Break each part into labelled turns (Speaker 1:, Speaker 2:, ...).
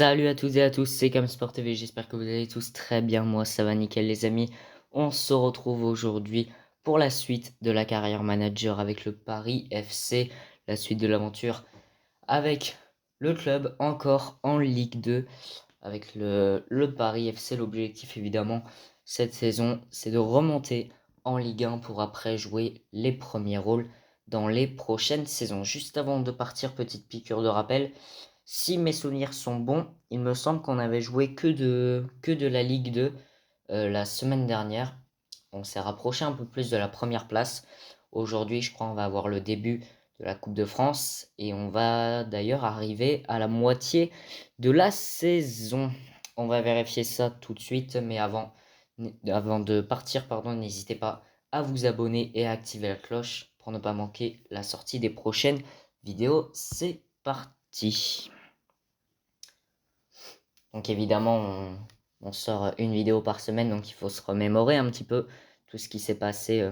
Speaker 1: Salut à toutes et à tous, c'est Camsport TV, j'espère que vous allez tous très bien, moi ça va nickel les amis. On se retrouve aujourd'hui pour la suite de la carrière manager avec le Paris FC, la suite de l'aventure avec le club encore en Ligue 2, avec le Paris FC. L'objectif évidemment cette saison, c'est de remonter en Ligue 1 pour après jouer les premiers rôles dans les prochaines saisons. Juste avant de partir, petite piqûre de rappel. Si mes souvenirs sont bons, il me semble qu'on avait joué que de la Ligue 2 la semaine dernière. On s'est rapproché un peu plus de la première place. Aujourd'hui, je crois on va avoir le début de la Coupe de France et on va d'ailleurs arriver à la moitié de la saison. On va vérifier ça tout de suite, mais avant de partir, pardon, n'hésitez pas à vous abonner et à activer la cloche pour ne pas manquer la sortie des prochaines vidéos. C'est parti. Donc évidemment, on sort une vidéo par semaine, donc il faut se remémorer un petit peu tout ce qui s'est passé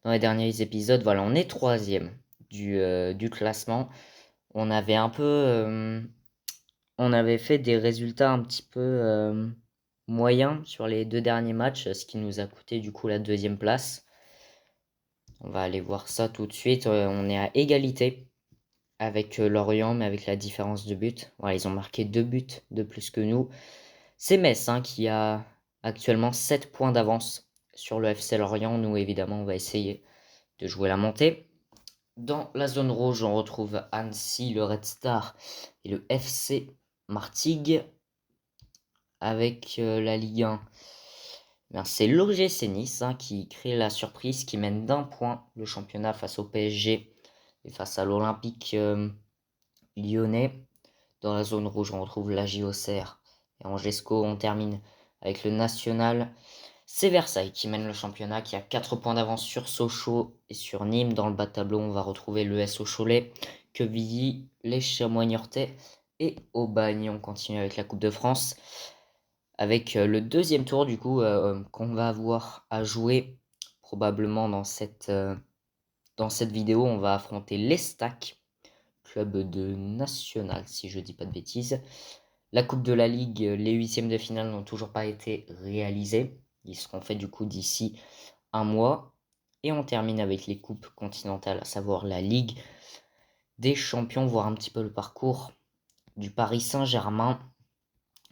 Speaker 1: dans les derniers épisodes. Voilà, on est troisième du classement. On avait on avait fait des résultats un petit peu moyens sur les deux derniers matchs, ce qui nous a coûté du coup la deuxième place. On va aller voir ça tout de suite. On est à égalité avec Lorient, mais avec la différence de but. Voilà, ils ont marqué 2 buts de plus que nous. C'est Metz qui a actuellement 7 points d'avance sur le FC Lorient. Nous, évidemment, on va essayer de jouer la montée. Dans la zone rouge, on retrouve Annecy, le Red Star et le FC Martigues. Avec la Ligue 1, c'est l'OGC Nice qui crée la surprise, qui mène d'un point le championnat face au PSG et face à l'Olympique lyonnais. Dans la zone rouge, on retrouve la JOCR et Angesco. On termine avec le National. C'est Versailles qui mène le championnat, qui a 4 points d'avance sur Sochaux et sur Nîmes. Dans le bas de tableau, on va retrouver le SO Cholet, Quevilly, les Chamois Niortais et Aubagne. On continue avec la Coupe de France, avec le deuxième tour du coup qu'on va avoir à jouer probablement dans cette vidéo. On va affronter l'Estac, club de National, si je dis pas de bêtises. La Coupe de la Ligue, les huitièmes de finale n'ont toujours pas été réalisés. Ils seront faits du coup d'ici un mois. Et on termine avec les coupes continentales, à savoir la Ligue des Champions, voir un petit peu le parcours du Paris Saint-Germain.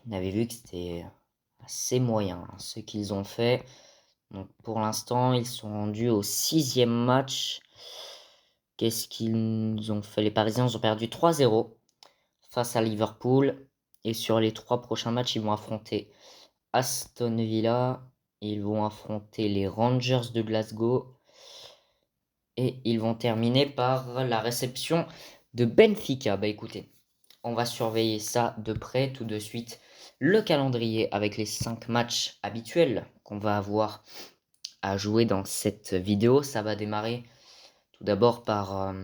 Speaker 1: On avait vu que c'était assez moyen ce qu'ils ont fait. Donc pour l'instant, ils sont rendus au 6e match. Qu'est-ce qu'ils ont fait? Les Parisiens ont perdu 3-0 face à Liverpool. Et sur les 3 prochains matchs, ils vont affronter Aston Villa. Ils vont affronter les Rangers de Glasgow. Et ils vont terminer par la réception de Benfica. Bah écoutez, on va surveiller ça de près tout de suite. Le calendrier avec les 5 matchs habituels qu'on va avoir à jouer dans cette vidéo. Ça va démarrer tout d'abord par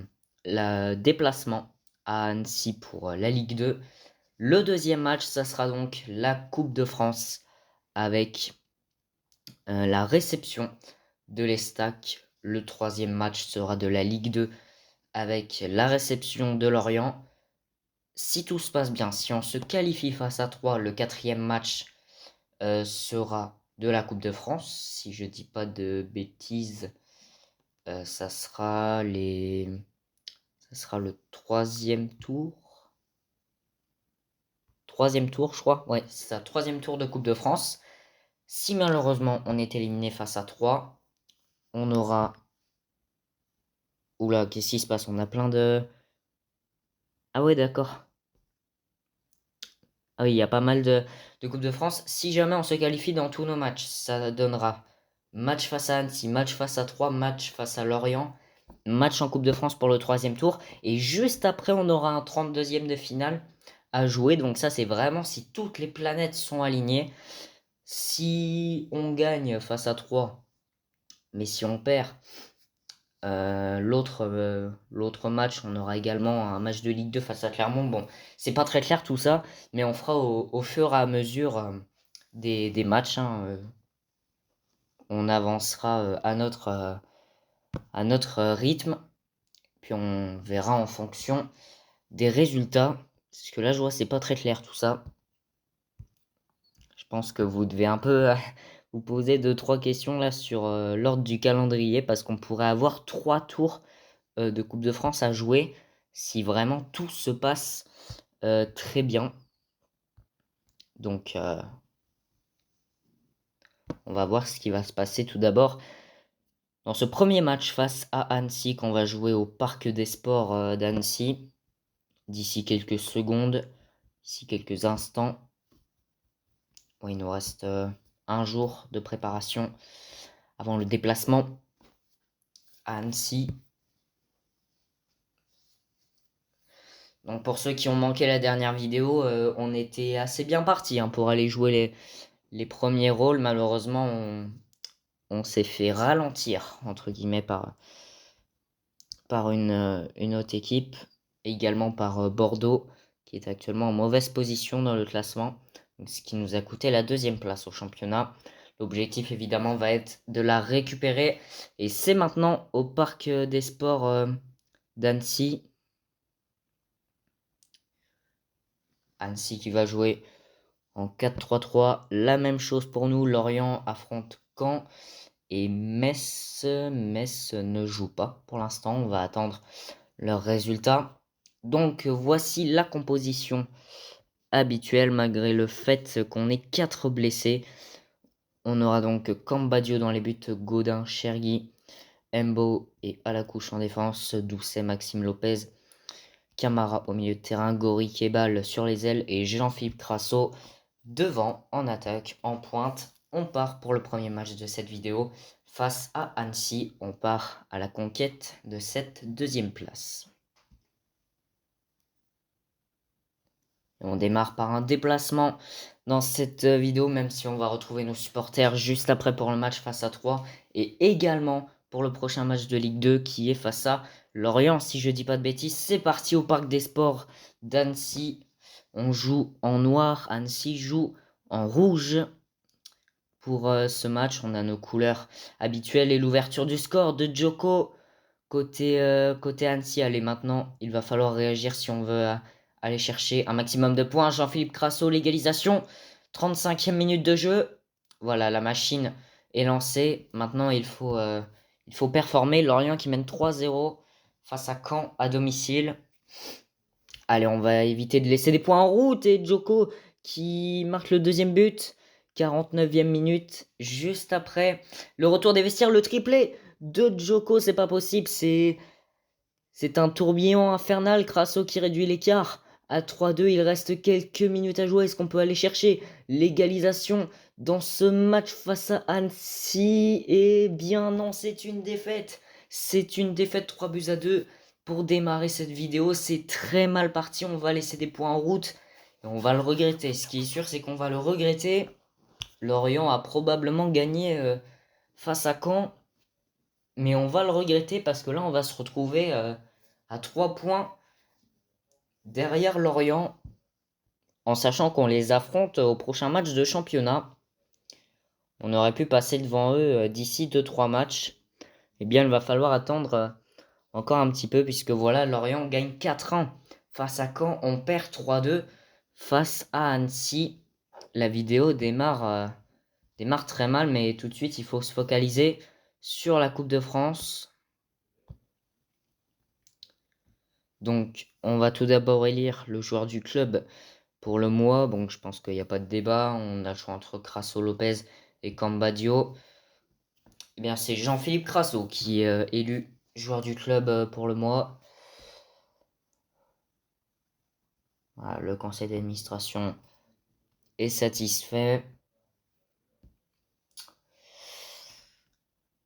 Speaker 1: le déplacement à Annecy pour la Ligue 2. Le deuxième match, ça sera donc la Coupe de France avec la réception de l'Estac. Le troisième match sera de la Ligue 2 avec la réception de Lorient. Si tout se passe bien, si on se qualifie face à 3, le quatrième match sera de la Coupe de France. Si je dis pas de bêtises, ça sera le troisième tour. Troisième tour, je crois. Ouais, c'est ça, troisième tour de Coupe de France. Si malheureusement on est éliminé face à 3, on aura... Oula, qu'est-ce qui se passe? On a plein de... Ah ouais, d'accord. Ah oui, il y a pas mal de Coupe de France. Si jamais on se qualifie dans tous nos matchs, ça donnera match face à Annecy, match face à 3, match face à Lorient, match en Coupe de France pour le troisième tour. Et juste après, on aura un 32e de finale à jouer. Donc ça, c'est vraiment si toutes les planètes sont alignées. Si on gagne face à 3, mais si on perd l'autre match, on aura également un match de Ligue 2 face à Clermont. Bon, c'est pas très clair tout ça, mais on fera au fur et à mesure des matchs. On avancera à notre rythme, puis on verra en fonction des résultats. Parce que là, je vois, c'est pas très clair tout ça. Je pense que vous devez un peu vous poser 2-3 questions là sur l'ordre du calendrier parce qu'on pourrait avoir 3 tours de Coupe de France à jouer si vraiment tout se passe très bien. Donc on va voir ce qui va se passer tout d'abord. Dans ce premier match face à Annecy qu'on va jouer au Parc des Sports d'Annecy, d'ici quelques secondes, d'ici quelques instants. Bon, il nous reste un jour de préparation avant le déplacement à Annecy. Donc pour ceux qui ont manqué la dernière vidéo, on était assez bien parti pour aller jouer les premiers rôles. Malheureusement, on s'est fait ralentir, entre guillemets, par une autre équipe, et également par Bordeaux, qui est actuellement en mauvaise position dans le classement, donc, ce qui nous a coûté la 2e place au championnat. L'objectif, évidemment, va être de la récupérer, et c'est maintenant au Parc des Sports d'Annecy. Annecy qui va jouer en 4-3-3. La même chose pour nous. Lorient affronte Caen. Et Metz ne joue pas pour l'instant. On va attendre leurs résultats. Donc voici la composition habituelle malgré le fait qu'on ait 4 blessés. On aura donc Cambadio dans les buts, Godin, Chergui, Embo et Alacouche en défense, Doucet, Maxime Lopez, Camara au milieu de terrain, Gori Kebal sur les ailes et Jean-Philippe Crasso devant en attaque, en pointe. On part pour le premier match de cette vidéo face à Annecy. On part à la conquête de cette 2e place. Et on démarre par un déplacement dans cette vidéo, même si on va retrouver nos supporters juste après pour le match face à 3 et également pour le prochain match de Ligue 2 qui est face à Lorient, si je dis pas de bêtises. C'est parti au Parc des Sports d'Annecy. On joue en noir, Annecy joue en rouge. Pour ce match, on a nos couleurs habituelles et l'ouverture du score de Djoko côté Annecy. Allez, maintenant, il va falloir réagir si on veut aller chercher un maximum de points. Jean-Philippe Crasso, l'égalisation. 35e minute de jeu. Voilà, la machine est lancée. Maintenant, il faut performer. Lorient qui mène 3-0 face à Caen à domicile. Allez, on va éviter de laisser des points en route. Et Djoko qui marque le 2e but. 49e minute, juste après le retour des vestiaires, le triplé de Djoko, c'est pas possible, c'est un tourbillon infernal. Crasso qui réduit l'écart à 3-2, il reste quelques minutes à jouer. Est-ce qu'on peut aller chercher l'égalisation dans ce match face à Annecy? Eh bien non, c'est une défaite. C'est une défaite 3-2 pour démarrer cette vidéo. C'est très mal parti, on va laisser des points en route et on va le regretter. Ce qui est sûr, c'est qu'on va le regretter. Lorient a probablement gagné face à Caen, mais on va le regretter parce que là, on va se retrouver à 3 points derrière Lorient, en sachant qu'on les affronte au prochain match de championnat. On aurait pu passer devant eux d'ici 2-3 matchs. Eh bien, il va falloir attendre encore un petit peu, puisque voilà, Lorient gagne 4-1 face à Caen, on perd 3-2 face à Annecy. La vidéo démarre très mal, mais tout de suite, il faut se focaliser sur la Coupe de France. Donc, on va tout d'abord élire le joueur du club pour le mois. Donc, je pense qu'il n'y a pas de débat. On a le choix entre Crasso Lopez et Cambadio. Eh bien, c'est Jean-Philippe Crasso qui est élu joueur du club pour le mois. Voilà, le conseil d'administration est satisfait.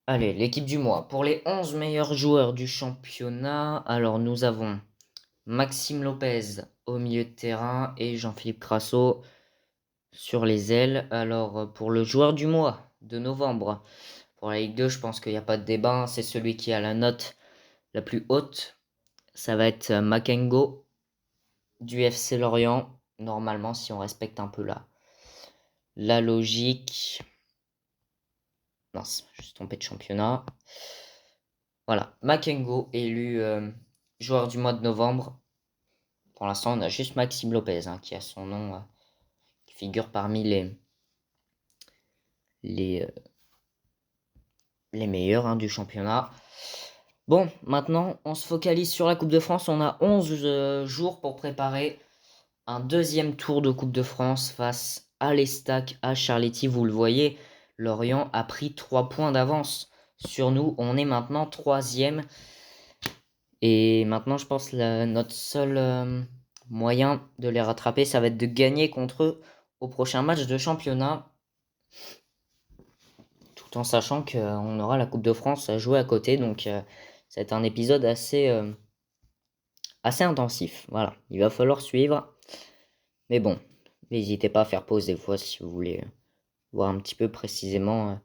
Speaker 1: Allez, l'équipe du mois. Pour les 11 meilleurs joueurs du championnat, alors nous avons Maxime Lopez au milieu de terrain et Jean-Philippe Crasso sur les ailes. Alors, pour le joueur du mois de novembre, pour la Ligue 2, je pense qu'il n'y a pas de débat. C'est celui qui a la note la plus haute. Ça va être Makengo du FC Lorient. Normalement, si on respecte un peu la logique. Non, je suis trompé de championnat. Voilà, Makengo élu joueur du mois de novembre. Pour l'instant, on a juste Maxime Lopez qui a son nom, qui figure parmi les meilleurs hein, du championnat. Bon, maintenant, on se focalise sur la Coupe de France. On a 11 jours pour préparer un deuxième tour de Coupe de France face à l'Estac, à Charletti. Vous le voyez, Lorient a pris 3 points d'avance sur nous. On est maintenant 3e. Et maintenant, je pense que notre seul moyen de les rattraper, ça va être de gagner contre eux au prochain match de championnat. Tout en sachant qu'on aura la Coupe de France à jouer à côté. Donc, ça va être un épisode assez intensif. Voilà, il va falloir suivre. Mais bon, n'hésitez pas à faire pause des fois si vous voulez voir un petit peu précisément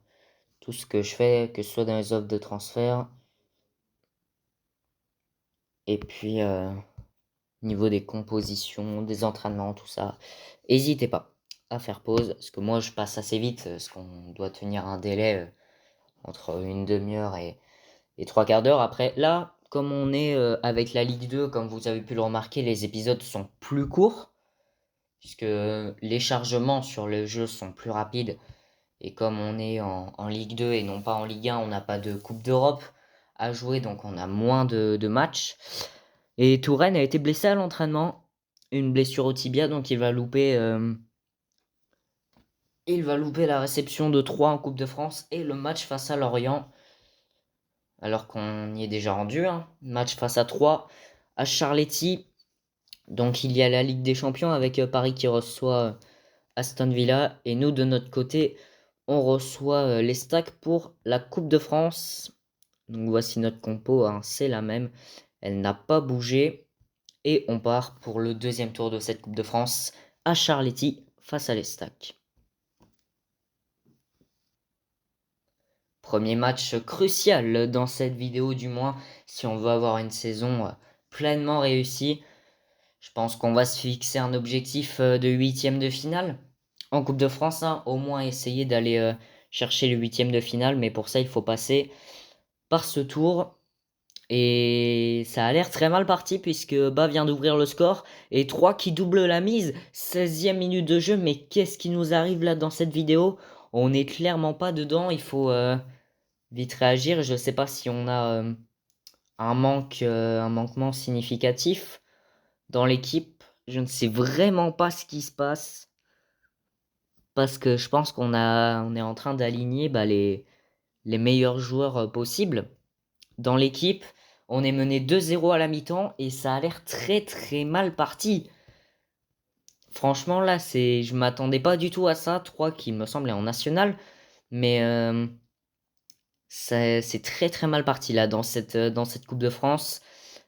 Speaker 1: tout ce que je fais, que ce soit dans les offres de transfert. Et puis, niveau des compositions, des entraînements, tout ça. N'hésitez pas à faire pause, parce que moi je passe assez vite, parce qu'on doit tenir un délai entre une demi-heure et 3/4 d'heure. Après, là, comme on est avec la Ligue 2, comme vous avez pu le remarquer, les épisodes sont plus courts, puisque les chargements sur le jeu sont plus rapides. Et comme on est en Ligue 2 et non pas en Ligue 1, on n'a pas de Coupe d'Europe à jouer, donc on a moins de matchs. Et Touraine a été blessé à l'entraînement, une blessure au tibia, donc il va louper la réception de 3 en Coupe de France et le match face à Lorient, alors qu'on y est déjà rendu. Match face à 3 à Charletti. Donc il y a la Ligue des Champions avec Paris qui reçoit Aston Villa. Et nous, de notre côté, on reçoit l'Estac pour la Coupe de France. Donc voici notre compo, c'est la même. Elle n'a pas bougé. Et on part pour le deuxième tour de cette Coupe de France à Charletti face à l'Estac. Premier match crucial dans cette vidéo, du moins si on veut avoir une saison pleinement réussie. Je pense qu'on va se fixer un objectif de 8e de finale en Coupe de France. Au moins essayer d'aller chercher le 8e de finale. Mais pour ça, il faut passer par ce tour. Et ça a l'air très mal parti puisque Bas vient d'ouvrir le score. Et 3 qui double la mise. 16e minute de jeu. Mais qu'est-ce qui nous arrive là dans cette vidéo? On n'est clairement pas dedans. Il faut vite réagir. Je ne sais pas si on a un manquement significatif dans l'équipe. Je ne sais vraiment pas ce qui se passe. Parce que je pense on est en train d'aligner les meilleurs joueurs possibles dans l'équipe. On est mené 2-0 à la mi-temps et ça a l'air très très mal parti. Franchement là, je m'attendais pas du tout à ça. 3 qui me semblait en national. Mais c'est très très mal parti là dans cette Coupe de France.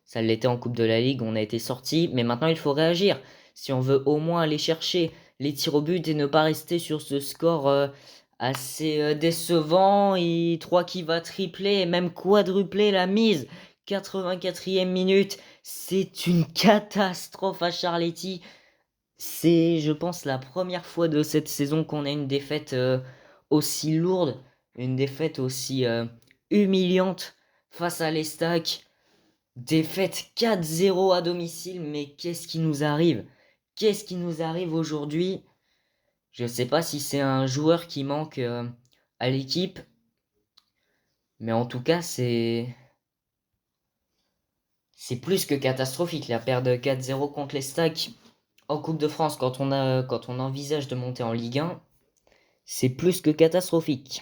Speaker 1: Ça l'était en Coupe de la Ligue, on a été sorti, mais maintenant il faut réagir. Si on veut au moins aller chercher les tirs au but et ne pas rester sur ce score assez décevant. Et 3 qui va tripler et même quadrupler la mise. 84e minute, c'est une catastrophe à Charletti. C'est, je pense, la première fois de cette saison qu'on a une défaite aussi lourde, une défaite aussi humiliante face à l'Estac. Défaite 4-0 à domicile, mais qu'est-ce qui nous arrive? Qu'est-ce qui nous arrive aujourd'hui? Je ne sais pas si c'est un joueur qui manque à l'équipe, mais en tout cas, c'est plus que catastrophique. La perte de 4-0 contre l'Estac en Coupe de France, quand on envisage de monter en Ligue 1, c'est plus que catastrophique.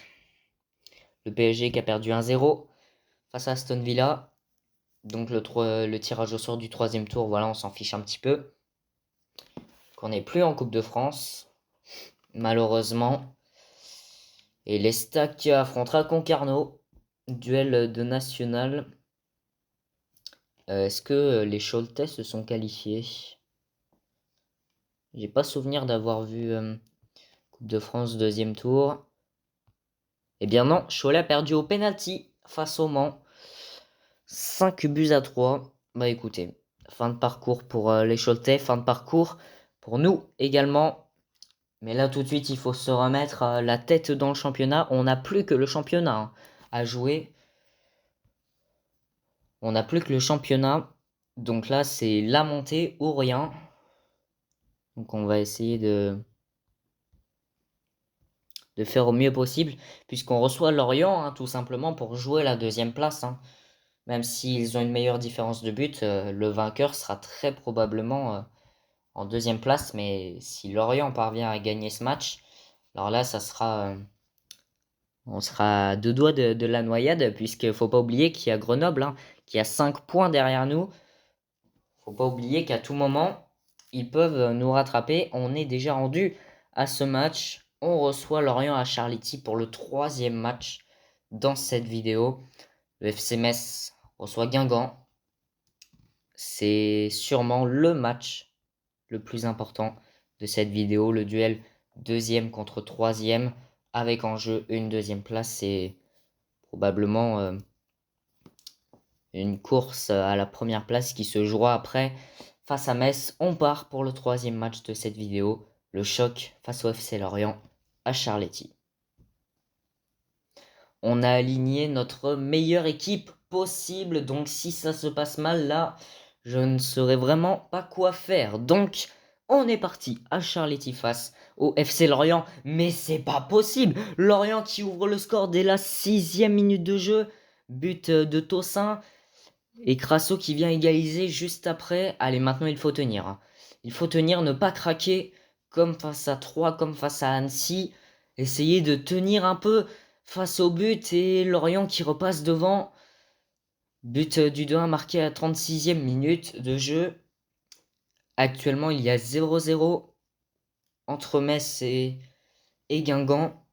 Speaker 1: Le PSG qui a perdu 1-0 face à Aston Villa. Donc le tirage au sort du 3e tour, voilà, on s'en fiche un petit peu. Qu'on n'est plus en Coupe de France, malheureusement. Et l'Estac qui affrontera Concarneau. Duel de national. Est-ce que les Choletais se sont qualifiés? J'ai pas souvenir d'avoir vu Coupe de France deuxième tour. Eh bien non, Cholet a perdu au penalty face au Mans. 5-3. Bah écoutez, fin de parcours pour les Choletais, fin de parcours pour nous également. Mais là tout de suite, il faut se remettre la tête dans le championnat. On n'a plus que le championnat à jouer. On n'a plus que le championnat. Donc là, c'est la montée ou rien. Donc on va essayer de faire au mieux possible, puisqu'on reçoit Lorient, hein, tout simplement pour jouer la deuxième place, hein. Même s'ils ont une meilleure différence de but, le vainqueur sera très probablement en deuxième place. Mais si Lorient parvient à gagner ce match, alors là, on sera à 2 doigts de la noyade, puisqu'il faut pas oublier qu'il y a Grenoble, hein, qui a 5 points derrière nous. Faut pas oublier qu'à tout moment, ils peuvent nous rattraper. On est déjà rendu à ce match. On reçoit Lorient à Charletti pour le 3e match dans cette vidéo. Le FC Metz reçoit Guingamp. C'est sûrement le match le plus important de cette vidéo. Le duel 2e contre 3e avec en jeu une 2e place. C'est probablement une course à la première place qui se jouera après face à Metz. On part pour le 3e match de cette vidéo, le choc face au FC Lorient à Charletti. On a aligné notre meilleure équipe possible, donc si ça se passe mal là, je ne saurais vraiment pas quoi faire. Donc on est parti à Charletti face au FC Lorient, mais c'est pas possible. Lorient qui ouvre le score dès la 6e minute de jeu, but de Tossin. Et Crasso qui vient égaliser juste après. Allez, maintenant il faut tenir, hein. Il faut tenir, ne pas craquer comme face à Troyes, comme face à Annecy. Essayer de tenir un peu face au but et Lorient qui repasse devant. But du 2-1 marqué à 36e minute de jeu. Actuellement, il y a 0-0 entre Metz et Guingamp.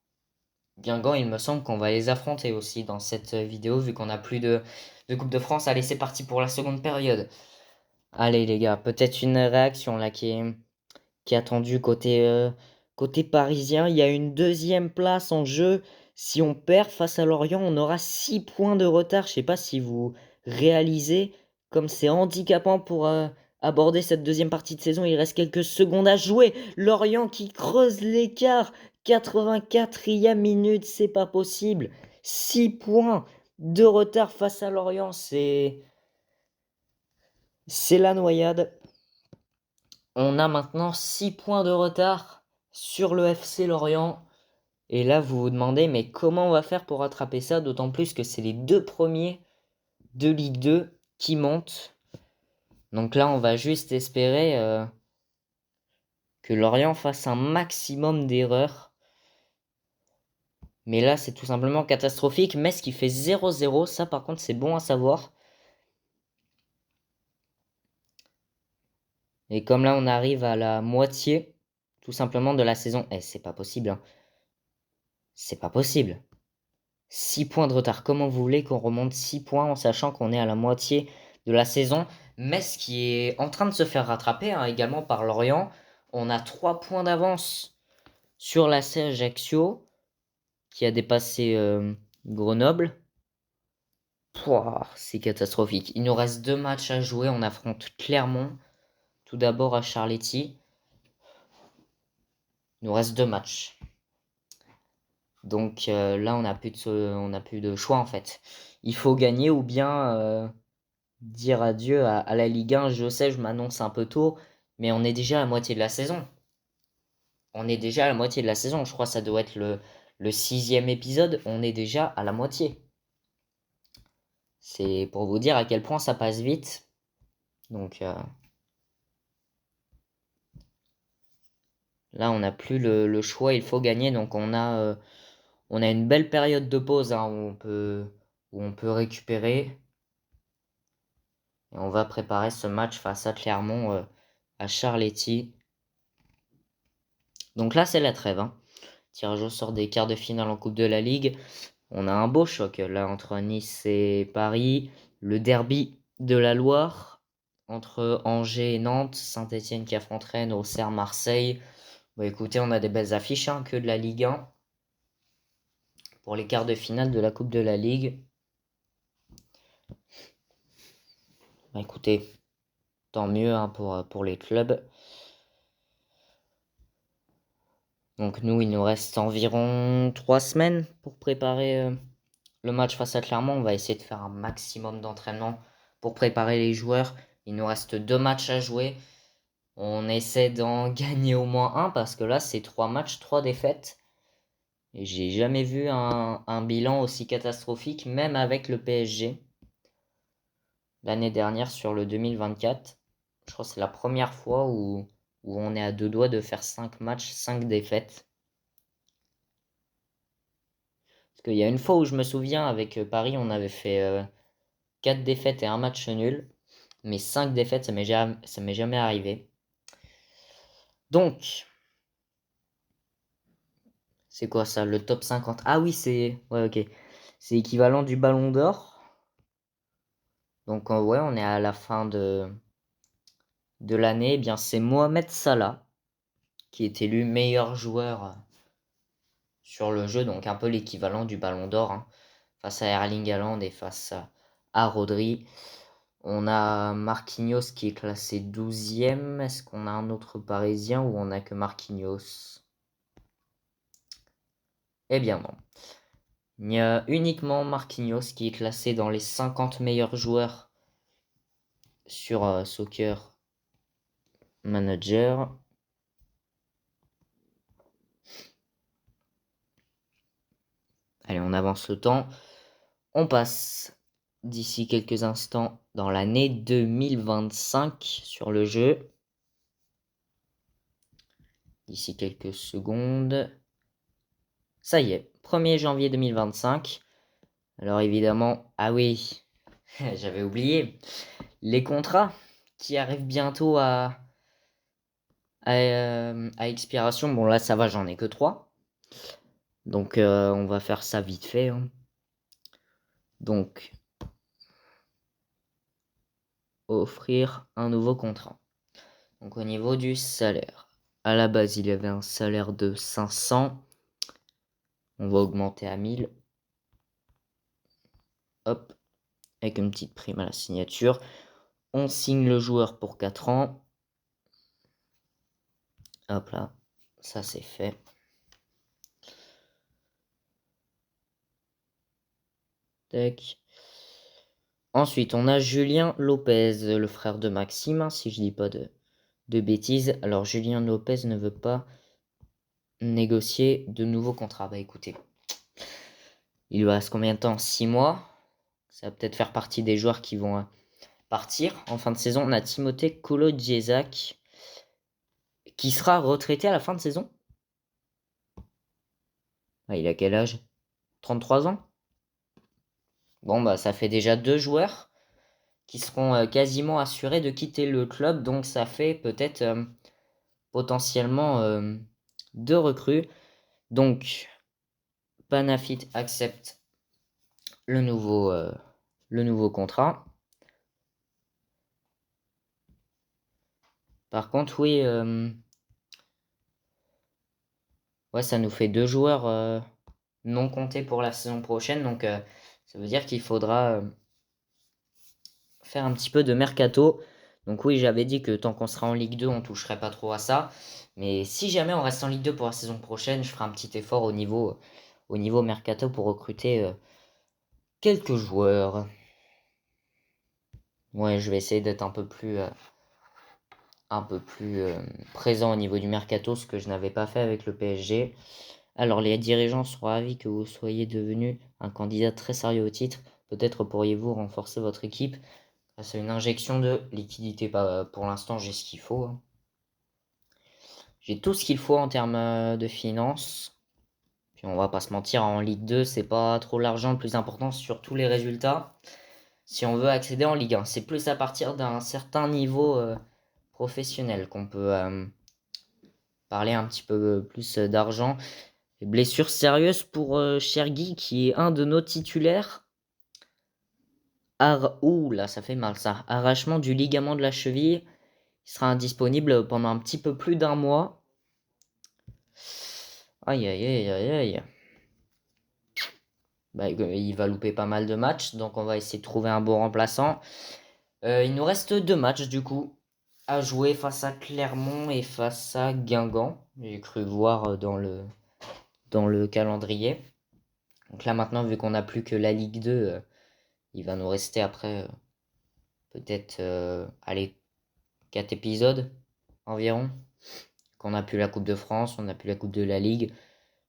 Speaker 1: Guingamp, il me semble qu'on va les affronter aussi dans cette vidéo vu qu'on n'a plus de Coupe de France. Allez, c'est parti pour la seconde période. Allez les gars, peut-être une réaction là qui est attendue côté parisien. Il y a une 2e place en jeu. Si on perd face à Lorient, on aura 6 points de retard. Je sais pas si vous réalisez comme c'est handicapant pour aborder cette 2e partie de saison. Il reste quelques secondes à jouer. Lorient qui creuse l'écart. 84e minute, c'est pas possible. 6 points de retard face à Lorient, c'est la noyade. On a maintenant 6 points de retard sur le FC Lorient. Et là, vous vous demandez, mais comment on va faire pour rattraper ça? D'autant plus que c'est les 2 premiers de Ligue 2 qui montent. Donc là, on va juste espérer que Lorient fasse un maximum d'erreurs. Mais là, c'est tout simplement catastrophique. Metz qui fait 0-0, ça par contre, c'est bon à savoir. Et comme là, on arrive à la moitié, tout simplement, de la saison. C'est pas possible, hein. C'est pas possible. 6 points de retard. Comment vous voulez qu'on remonte 6 points en sachant qu'on est à la moitié de la saison? Metz qui est en train de se faire rattraper, hein, également par Lorient. On a 3 points d'avance sur la l'AC Ajaccio qui a dépassé Grenoble. Pouah, c'est catastrophique. Il nous reste 2 matchs à jouer. On affronte Clermont. Tout d'abord à Charletti. Il nous reste 2 matchs. Donc là, on n'a plus de choix en fait. Il faut gagner ou bien dire adieu à la Ligue 1. Je sais, je m'annonce un peu tôt, mais on est déjà à la moitié de la saison. On est déjà à la moitié de la saison. Je crois que ça doit être le 6e épisode. On est déjà à la moitié. C'est pour vous dire à quel point ça passe vite. Donc là, on n'a plus le choix. Il faut gagner. Donc on a une belle période de pause, hein, où on peut récupérer. Et on va préparer ce match face à Clermont à Charletti. Donc là, c'est la trêve, hein. Tirage au sort des quarts de finale en Coupe de la Ligue. On a un beau choc là entre Nice et Paris. Le derby de la Loire entre Angers et Nantes. Saint-Etienne qui affronte Rennes, Auxerre, Marseille. Bah écoutez, on a des belles affiches, hein, que de la Ligue 1. Pour les quarts de finale de la Coupe de la Ligue. Bah écoutez, tant mieux, hein, pour les clubs. Donc nous, il nous reste environ 3 semaines pour préparer le match face à Clermont. On va essayer de faire un maximum d'entraînement pour préparer les joueurs. Il nous reste 2 matchs à jouer. On essaie d'en gagner au moins un parce que là, c'est 3 matchs, 3 défaites. Et j'ai jamais vu un bilan aussi catastrophique, même avec le PSG. L'année dernière, sur le 2024, je crois que c'est la première fois où on est à deux doigts de faire 5 matchs, 5 défaites. Parce qu'il y a une fois où je me souviens, avec Paris, on avait fait 4 défaites et un match nul. Mais 5 défaites, ça m'est jamais arrivé. Donc, c'est quoi ça, le top 50? Ah oui, c'est... Ouais, ok. C'est équivalent du Ballon d'Or. Donc, ouais, on est à la fin de l'année. Eh bien, c'est Mohamed Salah qui est élu meilleur joueur sur le jeu. Donc, un peu l'équivalent du Ballon d'Or, hein, face à Erling Haaland et face à Rodri. On a Marquinhos qui est classé 12e. Est-ce qu'on a un autre Parisien ou on a que Marquinhos? Eh bien non. Il y a uniquement Marquinhos qui est classé dans les 50 meilleurs joueurs sur Soccer Manager. Allez, on avance le temps. On passe d'ici quelques instants dans l'année 2025 sur le jeu. D'ici quelques secondes. Ça y est, 1er janvier 2025. Alors évidemment, ah oui, j'avais oublié, les contrats qui arrivent bientôt à expiration. Bon là ça va, j'en ai que 3. Donc on va faire ça vite fait, hein. Donc offrir un nouveau contrat. Donc au niveau du salaire, à la base il y avait un salaire de 500. On va augmenter à 1000. Hop, avec une petite prime à la signature. On signe le joueur pour 4 ans. Hop là, ça c'est fait. Tac. Ensuite, on a Julien Lopez, le frère de Maxime, hein, si je dis pas de bêtises. Alors, Julien Lopez ne veut pas négocier de nouveaux contrats. Bah écoutez, il lui reste combien de temps? 6 mois. Ça va peut-être faire partie des joueurs qui vont partir. En fin de saison, on a Timothée Kolo-Djezak qui sera retraité à la fin de saison. Ah, il a quel âge? 33 ans? Bon, bah ça fait déjà 2 joueurs qui seront quasiment assurés de quitter le club. Donc ça fait peut-être potentiellement 2 recrues. Donc Panafit accepte le nouveau contrat. Par contre, oui, ouais, ça nous fait 2 joueurs non comptés pour la saison prochaine. Donc ça veut dire qu'il faudra faire un petit peu de mercato. Donc oui, j'avais dit que tant qu'on sera en Ligue 2, on toucherait pas trop à ça. Mais si jamais on reste en Ligue 2 pour la saison prochaine, je ferai un petit effort au niveau mercato pour recruter quelques joueurs. Ouais, je vais essayer d'être un peu plus présent au niveau du mercato, ce que je n'avais pas fait avec le PSG. Alors, les dirigeants sont ravis que vous soyez devenu un candidat très sérieux au titre. Peut-être pourriez-vous renforcer votre équipe grâce à une injection de liquidité. Pour l'instant, j'ai ce qu'il faut, hein. J'ai tout ce qu'il faut en termes de finances. Puis on va pas se mentir, en Ligue 2, c'est pas trop l'argent le plus important, sur tous les résultats. Si on veut accéder en Ligue 1, c'est plus à partir d'un certain niveau professionnel qu'on peut parler un petit peu plus d'argent. Blessure sérieuse pour Chergui, qui est un de nos titulaires. Ouh là, ça fait mal ça. Arrachement du ligament de la cheville. Il sera indisponible pendant un petit peu plus d'un mois. Aïe aïe aïe aïe aïe. Bah, il va louper pas mal de matchs, donc on va essayer de trouver un bon remplaçant. Il nous reste 2 matchs du coup à jouer face à Clermont et face à Guingamp. J'ai cru voir dans le calendrier. Donc là maintenant, vu qu'on n'a plus que la Ligue 2, il va nous rester après peut-être allez, 4 épisodes environ. Qu'on a plus la Coupe de France, on n'a plus la Coupe de la Ligue.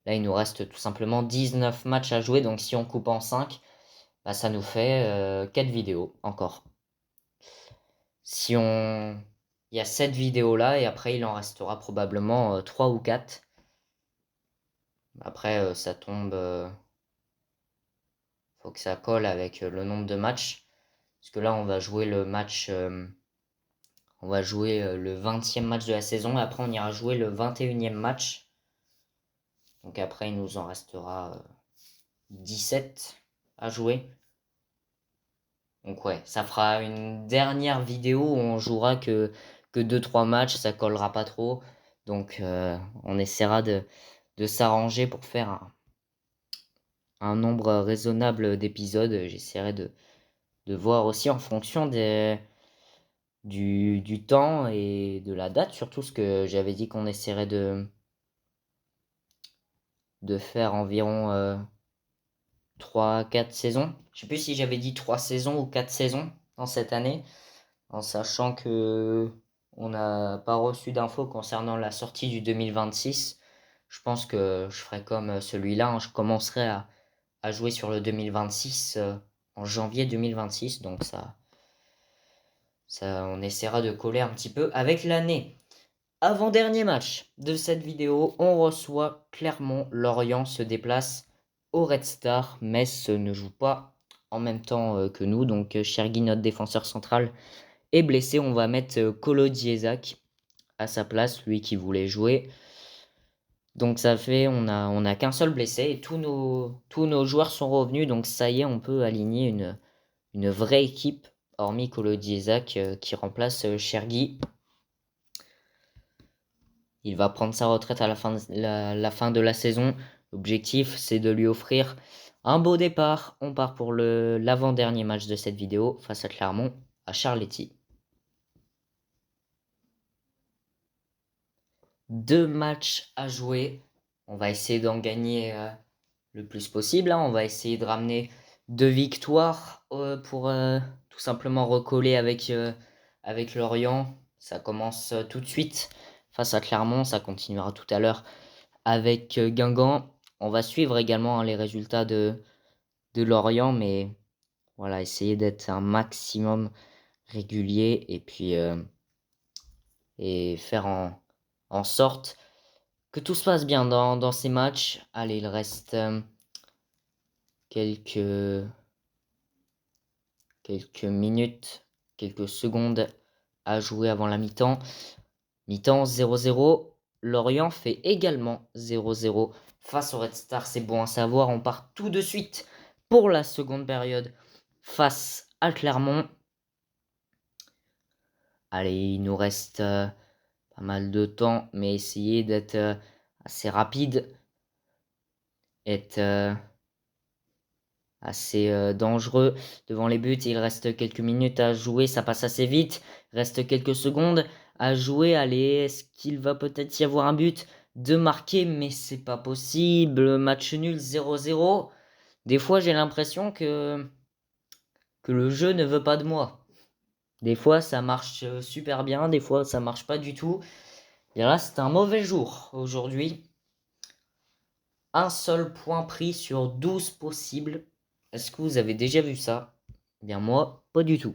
Speaker 1: Là, il nous reste tout simplement 19 matchs à jouer. Donc, si on coupe en 5, bah, ça nous fait 4 vidéos encore. Si on... Il y a 7 vidéos là et après, il en restera probablement 3 ou 4. Après, ça tombe... faut que ça colle avec le nombre de matchs. Parce que là, on va jouer le match... on va jouer le 20e match de la saison. Et après, on ira jouer le 21e match. Donc après, il nous en restera 17 à jouer. Donc ouais, ça fera une dernière vidéo où on jouera que 2-3 matchs, ça collera pas trop. Donc on essaiera de s'arranger pour faire un nombre raisonnable d'épisodes. J'essaierai de voir aussi en fonction du temps et de la date, surtout ce que j'avais dit qu'on essaierait de faire environ 3-4 saisons. Je sais plus si j'avais dit 3 saisons ou 4 saisons dans cette année, en sachant que on n'a pas reçu d'infos concernant la sortie du 2026. Je pense que je ferai comme celui-là, hein. Je commencerai à jouer sur le 2026 en janvier 2026, donc ça, on essaiera de coller un petit peu avec l'année. Avant-dernier match de cette vidéo, on reçoit Clermont-Lorient se déplace au Red Star. Metz ne joue pas en même temps que nous, donc Chergui, notre défenseur central, est blessé. On va mettre Kolo Diezac à sa place, lui qui voulait jouer. Donc ça fait, on a qu'un seul blessé et tous nos joueurs sont revenus. Donc ça y est, on peut aligner une vraie équipe, hormis Kolo Diezac qui remplace Chergui. Il va prendre sa retraite à la fin de la saison. L'objectif, c'est de lui offrir un beau départ. On part pour l'avant-dernier match de cette vidéo face à Clermont, à Charletti. 2 matchs à jouer. On va essayer d'en gagner le plus possible, hein. On va essayer de ramener 2 victoires pour tout simplement recoller avec Lorient. Ça commence tout de suite face à Clermont. Ça continuera tout à l'heure avec Guingamp. On va suivre également les résultats de Lorient, mais voilà, essayer d'être un maximum régulier et puis et faire en sorte que tout se passe bien dans ces matchs. Allez, il reste quelques minutes, quelques secondes à jouer avant la mi-temps. Mi-temps 0-0. Lorient fait également 0-0 face au Red Star. C'est bon à savoir. On part tout de suite pour la seconde période face à Clermont. Allez, il nous reste pas mal de temps, mais essayez d'être assez rapide, être assez dangereux devant les buts. Il reste quelques minutes à jouer, ça passe assez vite. Il reste quelques secondes à jouer. Allez, est-ce qu'il va peut-être y avoir un but de marquer? Mais c'est pas possible. Match nul 0-0. Des fois, j'ai l'impression que le jeu ne veut pas de moi. Des fois, ça marche super bien. Des fois, ça marche pas du tout. Et là, c'est un mauvais jour aujourd'hui. Un seul point pris sur 12 possibles. Est-ce que vous avez déjà vu ça? Eh bien moi, pas du tout.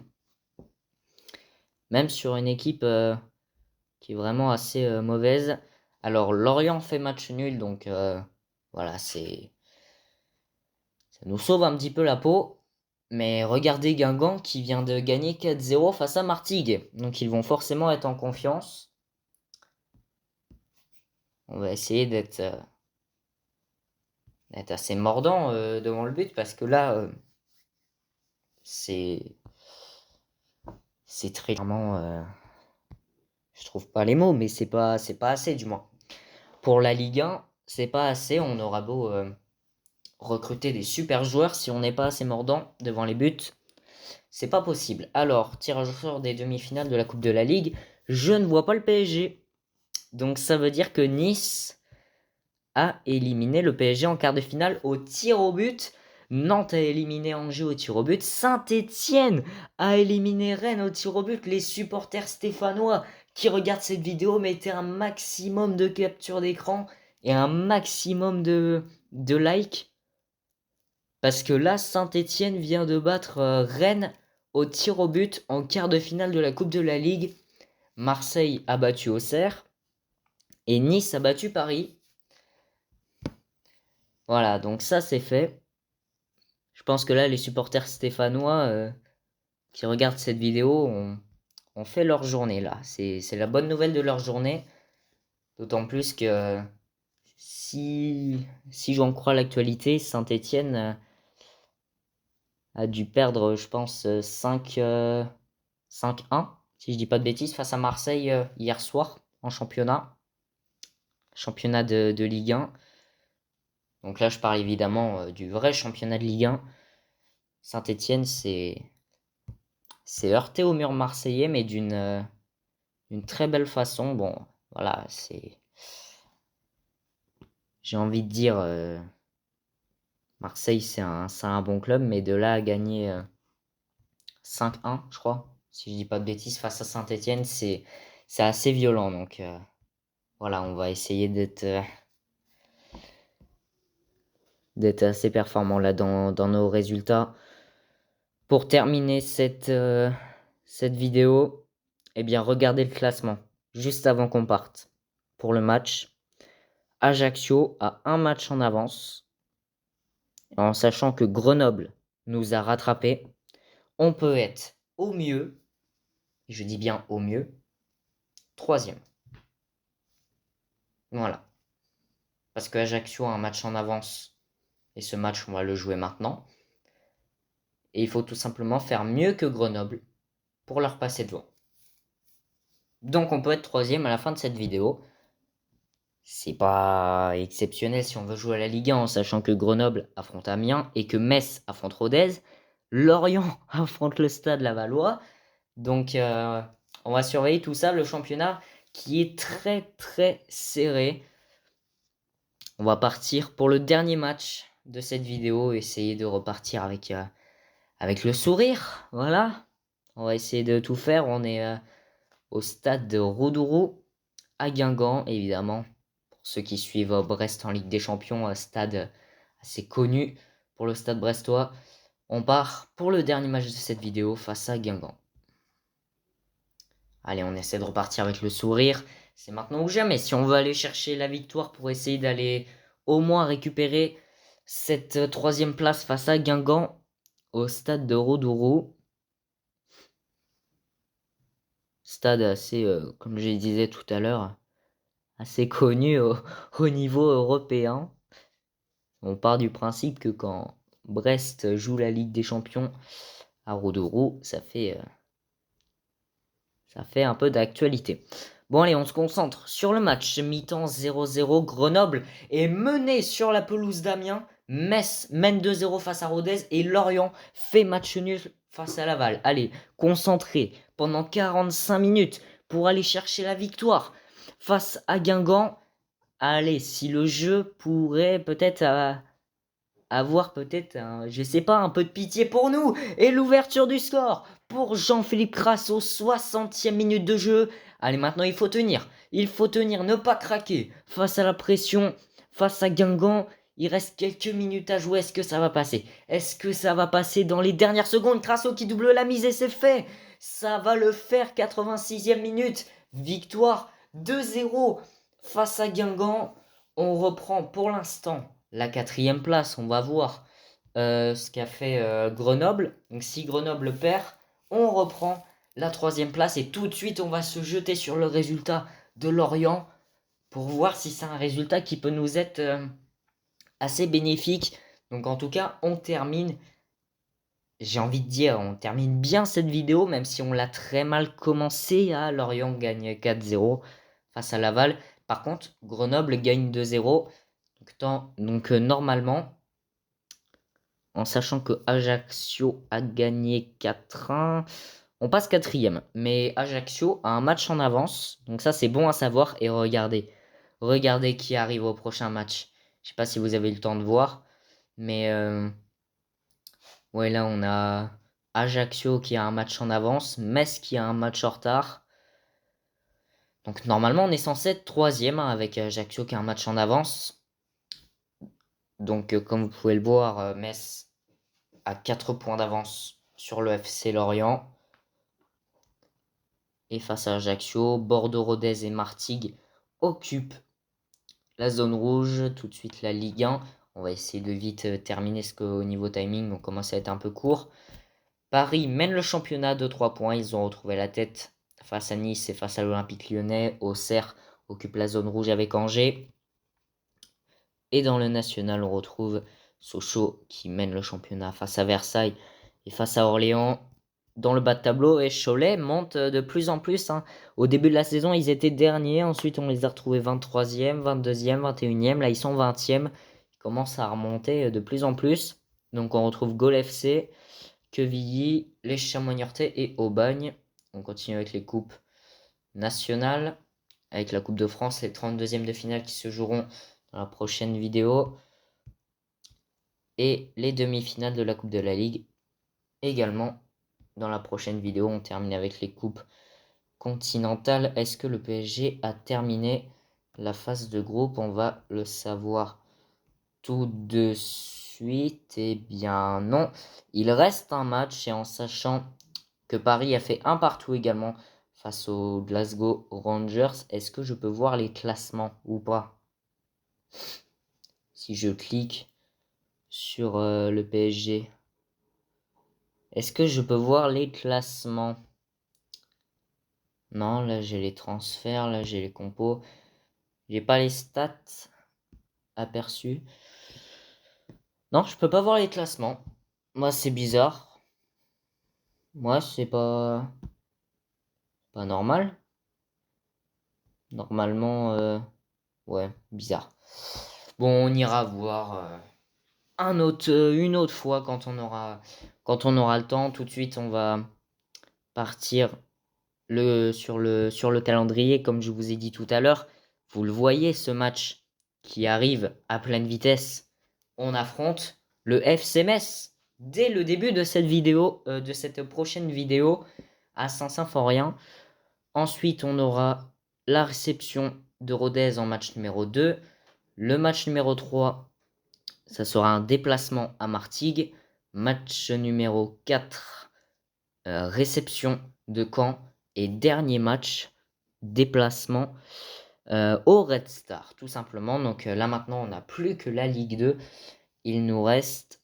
Speaker 1: Même sur une équipe qui est vraiment assez mauvaise. Alors Lorient fait match nul, donc voilà, ça nous sauve un petit peu la peau. Mais regardez Guingamp qui vient de gagner 4-0 face à Martigues. Donc ils vont forcément être en confiance. On va essayer d'être assez mordant devant le but parce que là, c'est très clairement, je trouve pas les mots, mais c'est pas assez du moins. Pour la Ligue 1, c'est pas assez. On aura beau recruter des super joueurs, si on n'est pas assez mordant devant les buts, c'est pas possible. Alors, tirage au sort des demi-finales de la Coupe de la Ligue, je ne vois pas le PSG. Donc ça veut dire que Nice a éliminé le PSG en quart de finale au tir au but. Nantes a éliminé Angers au tir au but. Saint-Étienne a éliminé Rennes au tir au but. Les supporters stéphanois qui regardent cette vidéo, mettez un maximum de capture d'écran et un maximum de likes. Parce que là, Saint-Étienne vient de battre Rennes au tir au but en quart de finale de la Coupe de la Ligue. Marseille a battu Auxerre et Nice a battu Paris. Voilà, donc ça c'est fait. Je pense que là, les supporters stéphanois qui regardent cette vidéo ont fait leur journée là. C'est la bonne nouvelle de leur journée. D'autant plus que si j'en crois l'actualité, Saint-Étienne a dû perdre, je pense, 5-1, si je dis pas de bêtises, face à Marseille hier soir en championnat de Ligue 1. Donc là, je parle évidemment du vrai championnat de Ligue 1. Saint-Étienne s'est heurté au mur marseillais, mais d'une très belle façon. Bon, voilà, j'ai envie de dire, Marseille, c'est un bon club, mais de là à gagner 5-1, je crois, si je dis pas de bêtises, face à Saint-Étienne, c'est assez violent. Donc voilà, on va essayer d'être assez performant là dans nos résultats. Pour terminer cette vidéo, eh bien regardez le classement juste avant qu'on parte. Pour le match, Ajaccio a un match en avance. En sachant que Grenoble nous a rattrapés, on peut être au mieux, je dis bien au mieux, troisième. Voilà. Parce que Ajaccio a un match en avance et ce match, on va le jouer maintenant. Et il faut tout simplement faire mieux que Grenoble pour leur passer devant. Donc on peut être troisième à la fin de cette vidéo. C'est pas exceptionnel si on veut jouer à la Ligue 1 en sachant que Grenoble affronte Amiens et que Metz affronte Rodez. Lorient affronte le Stade Lavallois. Donc on va surveiller tout ça, le championnat qui est très très serré. On va partir pour le dernier match de cette vidéo, essayer de repartir avec le sourire, voilà. On va essayer de tout faire, on est au stade de Roudourou, à Guingamp, évidemment. Pour ceux qui suivent Brest en Ligue des Champions, un stade assez connu pour le stade brestois. On part pour le dernier match de cette vidéo face à Guingamp. Allez, on essaie de repartir avec le sourire. C'est maintenant ou jamais. Si on veut aller chercher la victoire pour essayer d'aller au moins récupérer cette troisième place face à Guingamp au stade de Roudourou. Stade assez, comme je disais tout à l'heure, assez connu au niveau européen. On part du principe que quand Brest joue la Ligue des Champions à Roudourou, ça fait un peu d'actualité. Bon allez, on se concentre sur le match. Mi-temps 0-0, Grenoble est mené sur la pelouse d'Amiens. Metz mène 2-0 face à Rodez et Lorient fait match nul face à Laval. Allez, concentré pendant 45 minutes pour aller chercher la victoire face à Guingamp. Allez, si le jeu pourrait peut-être avoir peut-être, je sais pas, un peu de pitié pour nous. Et l'ouverture du score pour Jean-Philippe Crasso, 60e minute de jeu. Allez, maintenant il faut tenir. Il faut tenir, ne pas craquer face à la pression, face à Guingamp. Il reste quelques minutes à jouer. Est-ce que ça va passer? Est-ce que ça va passer dans les dernières secondes? Crasso qui double la mise et c'est fait. Ça va le faire, 86e minute. Victoire 2-0 face à Guingamp. On reprend pour l'instant la quatrième place. On va voir ce qu'a fait Grenoble. Donc si Grenoble perd, on reprend la troisième place et tout de suite on va se jeter sur le résultat de Lorient pour voir si c'est un résultat qui peut nous être assez bénéfique. Donc en tout cas, on termine, j'ai envie de dire, on termine bien cette vidéo, même si on l'a très mal commencé. Lorient gagne 4-0 face à Laval. Par contre, Grenoble gagne 2-0. Donc normalement, en sachant que Ajaccio a gagné 4-1, on passe quatrième. Mais Ajaccio a un match en avance, donc ça c'est bon à savoir. Et regardez qui arrive au prochain match. Je sais pas si vous avez eu le temps de voir, mais ouais, là on a Ajaccio qui a un match en avance, Metz qui a un match en retard. Donc normalement, on est censé être troisième hein, avec Ajaccio qui a un match en avance. Donc comme vous pouvez le voir, Metz a 4 points d'avance sur le FC Lorient. Et face à Ajaccio, Bordeaux, Rodez et Martigues occupent la zone rouge. Tout de suite la Ligue 1. On va essayer de vite terminer parce qu'au niveau timing, on commence à être un peu court. Paris mène le championnat de 3 points. Ils ont retrouvé la tête face à Nice et face à l'Olympique Lyonnais. Auxerre occupe la zone rouge avec Angers. Et dans le national, on retrouve Sochaux qui mène le championnat face à Versailles et face à Orléans dans le bas de tableau. Et Cholet monte de plus en plus. Hein. Au début de la saison, ils étaient derniers. Ensuite, on les a retrouvés 23e, 22e, 21e. Là, ils sont 20e. Ils commencent à remonter de plus en plus. Donc, on retrouve Gol FC, Quevilly, les Chamois-Niortais et Aubagne. On continue avec les coupes nationales. Avec la Coupe de France, les 32e de finale qui se joueront dans la prochaine vidéo. Et les demi-finales de la Coupe de la Ligue également dans la prochaine vidéo. On termine avec les coupes continentales. Est-ce que le PSG a terminé la phase de groupe? On va le savoir tout de suite. Eh bien non. Il reste un match et en sachant que Paris a fait un partout également face aux Glasgow Rangers. Est-ce que je peux voir les classements ou pas? Si je clique sur le PSG. Est-ce que je peux voir les classements? Non, là j'ai les transferts, là j'ai les compos. J'ai pas les stats aperçus. Non, je peux pas voir les classements. Moi, c'est bizarre. Moi, c'est pas normal. Normalement, ouais, bizarre. Bon, on ira voir une autre fois quand on aura le temps. Tout de suite, on va partir sur le calendrier, comme je vous ai dit tout à l'heure. Vous le voyez, ce match qui arrive à pleine vitesse. On affronte le FC Metz dès le début de cette vidéo, de cette prochaine vidéo à Saint-Symphorien. Ensuite, on aura la réception de Rodez en match numéro 2. Le match numéro 3, ça sera un déplacement à Martigues. Match numéro 4, réception de Caen. Et dernier match, déplacement au Red Star, tout simplement. Donc là maintenant, on n'a plus que la Ligue 2. Il nous reste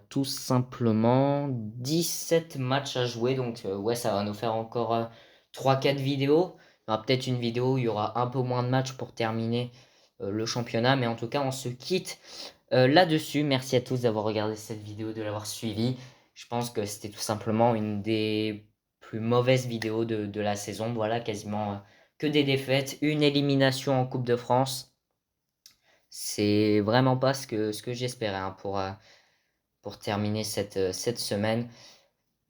Speaker 1: tout simplement 17 matchs à jouer. Donc ouais, ça va nous faire encore 3-4 vidéos. Il y aura peut-être une vidéo où il y aura un peu moins de matchs pour terminer le championnat. Mais en tout cas, on se quitte là-dessus. Merci à tous d'avoir regardé cette vidéo, de l'avoir suivi. Je pense que c'était tout simplement une des plus mauvaises vidéos de la saison. Voilà, quasiment que des défaites, une élimination en Coupe de France. C'est vraiment pas ce que j'espérais hein, pour terminer cette semaine.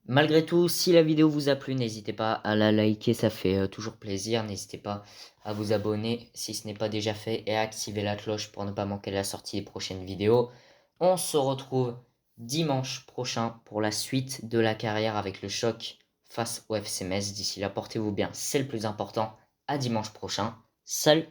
Speaker 1: Malgré tout, si la vidéo vous a plu, n'hésitez pas à la liker, ça fait toujours plaisir. N'hésitez pas à vous abonner si ce n'est pas déjà fait et à activer la cloche pour ne pas manquer la sortie des prochaines vidéos. On se retrouve dimanche prochain pour la suite de la carrière avec le choc face au FC Metz. D'ici là, portez-vous bien, c'est le plus important. À dimanche prochain. Salut!